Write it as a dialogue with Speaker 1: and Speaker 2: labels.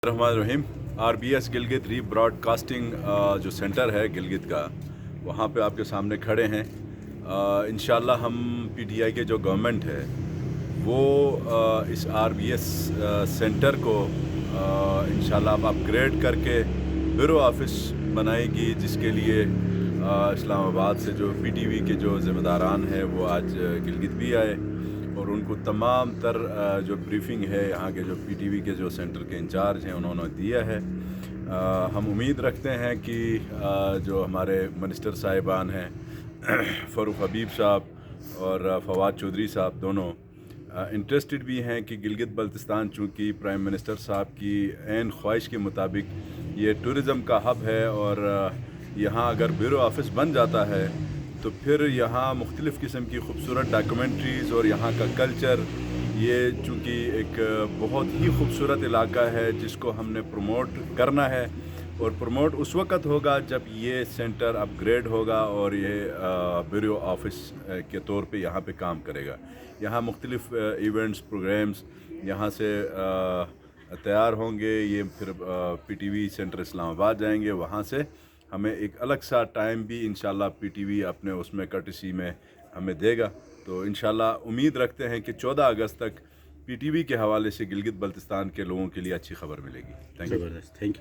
Speaker 1: الرحمن الرحیم RBS گلگت ری Broad casting جو سینٹر ہے گلگت کا، وہاں پہ آپ کے سامنے کھڑے ہیں۔ انشاءاللہ ہم PTI کے جو گورنمنٹ ہے وہ اس RBS سینٹر کو انشاءاللہ اب اپ گریڈ کر کے بیورو آفس بنائے گی، جس کے لیے اسلام آباد سے جو PTV کے جو ذمہ داران ہیں وہ آج گلگت بھی آئے اور ان کو تمام تر جو بریفنگ ہے یہاں کے جو PTV کے جو سینٹر کے انچارج ہیں انہوں نے دیا ہے۔ ہم امید رکھتے ہیں کہ جو ہمارے منسٹر صاحبان ہیں فاروق حبیب صاحب اور فواد چودھری صاحب دونوں انٹرسٹڈ بھی ہیں کہ گلگت بلتستان چونکہ پرائم منسٹر صاحب کی عین خواہش کے مطابق یہ ٹورزم کا ہب ہے، اور یہاں اگر بیورو آفس بن جاتا ہے تو پھر یہاں مختلف قسم کی خوبصورت ڈاکومنٹریز اور یہاں کا کلچر، یہ چونکہ ایک بہت ہی خوبصورت علاقہ ہے جس کو ہم نے پروموٹ کرنا ہے، اور پروموٹ اس وقت ہوگا جب یہ سینٹر اپ گریڈ ہوگا اور یہ بیورو آفس کے طور پہ یہاں پہ کام کرے گا۔ یہاں مختلف ایونٹس پروگرامز یہاں سے تیار ہوں گے، یہ پھر PTV سینٹر اسلام آباد جائیں گے، وہاں سے ہمیں ایک الگ سا ٹائم بھی انشاءاللہ PTV اپنے اس میں کرٹسی میں ہمیں دے گا۔ تو انشاءاللہ امید رکھتے ہیں کہ 14 اگست تک PTV کے حوالے سے گلگت بلتستان کے لوگوں کے لیے اچھی خبر ملے گی۔ Thank you.